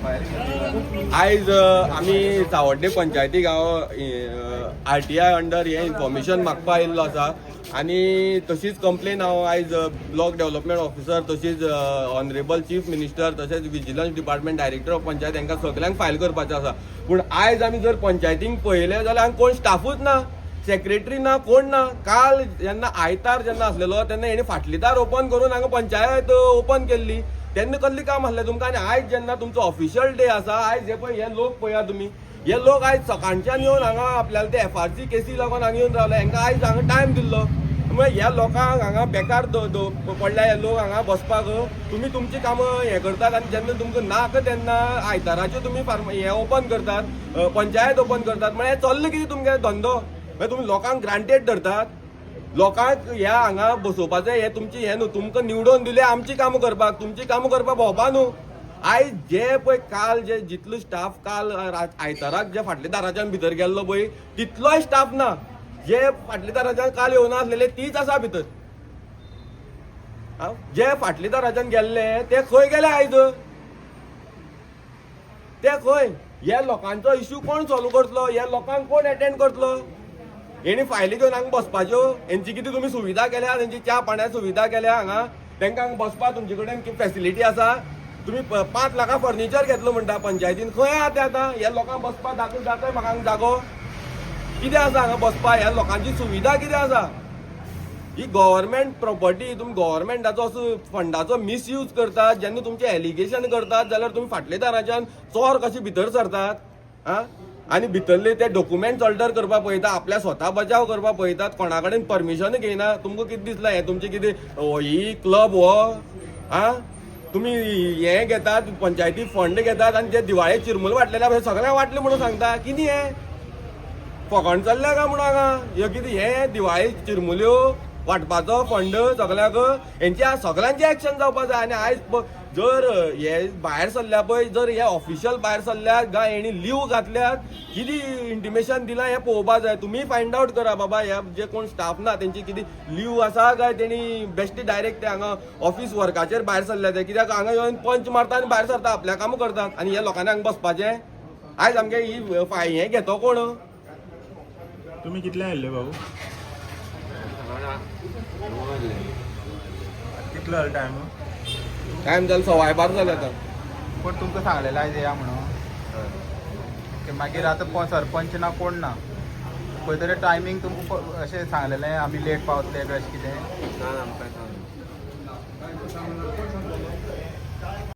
आयज आमी सावड्डे पंचायती गांव RTI अंडर हे इन्फॉर्मेशन मागपा आयिल्लो आसा आनी तशीच कंप्लेन हांव आयज ब्लॉक डेव्हलपमेंट ऑफिसर तशीच ऑनरेबल चीफ मिनिस्टर तशेंच vigilance department director of panchayat हांकां सगळ्यांक फायल करपाचें आसा. पूण आयज आमी जर पंचायतींक पळयलें जाल्यार हांगा कोण स्टाफूच ना, सेक्रेटरी ना, कोण ना. काल जेन्ना आयतार जेन्ना आसलेलो तेन्ना हेणी फाटली दार ओपन करून हांगा पंचायत ओपन केल्ली, तेन्ना कसली काम आसलें तुमकां. आनी आयज जेन्ना तुमचो ऑफिशियल डे आसा, आयज हे पळय हे लोक पळया तुमी, हे लोक आयज सकाळच्यान येवन हांगा आपल्याला ते FRC केसी लागून हांगा येवन रावले. हांकां आयज हांगा टायम दिल्लो, म्हणजे ह्या लोकांक हांगा बेकार पडल्या हे लोक हांगा बसपाक. तुमी तुमची कामां हें करतात आनी जेन्ना तुमकां नाका तेन्ना आयताराच्यो तुमी हें ओपन करतात, पंचायत ओपन करतात. म्हळ्यार चल्ला कितें तुमगे धंदो? मागीर तुमी लोकांक ग्रांटेड धरतात. लोकांक ह्या हांगा बसोवपाचें हें तुमची हें न्हू. तुमकां निवडून दिले आमची कामां करपाक, तुमची कामां करपाक भोंवपा न्हू. आयज जे पळय काल जे जितलो स्टाफ काल आयताराक जे फाटल्या दाराच्यान भितर गेल्लो पळय तितलोय स्टाफ ना. जे फाटल्या दाराच्यान काल येवना आसलेले तीच आसा भितर. जे फाटल्या दाराच्यान गेल्ले ते खंय गेले आयज? ते खंय? हे लोकांचो इश्यू कोण सॉल्व करतलो? हे लोकांक कोण अटेंड करतलो? हेणी फायली घेवन हांगा बसपाच्यो? हेंची कितें तुमी सुविधा केल्या? तेंची च्या पाण्या सुविधा केल्या हांगा? तेंकां हांगा बसपा तुमचे कडेन फॅसिलिटी आसा? तुमी 5 लाखां फर्निचर घेतलो म्हणटा पंचायतीन, खंय आहा ते आतां? ह्या लोकांक बसपा जातोय म्हाका हांगा जागो? कितें आसा हांगा बसपा? ह्या लोकांची सुविधा कितें आसा? ही गव्हर्मेंट प्रॉपर्टी, तुमी गव्हर्मेंटाचो असो फंडाचो मिसयूज करतात. जेन्ना तुमचे एलिगेशन करतात जाल्यार तुमी फाटल्या दाराच्यान चोर कशे भितर सरतात आनी भितरले ते डॉक्युमेंट्स अल्टर करपाक पळयता, आपल्या स्वता बचाव करपाक पळयतात, कोणा कडेन परमिशन घेयना. तुमकां कितें दिसलां हें तुमचें कितें ही क्लब हो? तुमी हें घेतात, पंचायती फंड घेतात आनी ते दिवाळे चिरमुल वाटलेल्या सगळ्यांक वाटले म्हणून सांगता. कितें हें फकाण चल्ल्या काय म्हणून हांगा? ह्यो कितें हें दिवाळे चिरमुल्यो वाटपाचो फंड सगळ्याक? हेंची सगळ्यांची एक्शन जावपाक जाय. आनी आयज जर हे भायर सरल्या पळय, जर हे ऑफिशियल भायर सरल्यात काय हेणी लीव घातल्यात, कितें इंटिमेशन दिलां हें पळोवपाक जाय. तुमी फायंड आवट करा बाबा, हे जे कोण स्टाफ ना तेंची कितें लीव आसा काय तेणी बेश्टे डायरेक्ट ते हांगा ऑफिस वर्काचेर भायर सरल्या ते. कित्याक हांगा येवन पंच मारता आनी भायर सरता, आपल्या कामां करतात आनी हे लोकांनी हांगा बसपाचें? आयज आमगे ही हें घेतो कोण? तुम्ही कितले आयिल्ले भाऊ? कितलो जालो टायम जालो 12:15 जाले आतां. पण तुमकां सांगलेलें आयज या म्हणून मागीर आतां सरपंच ना कोण ना, खंय तरी टायमींग तुमकां अशें सांगलेलें आमी लेट पावतले काय अशें कितें?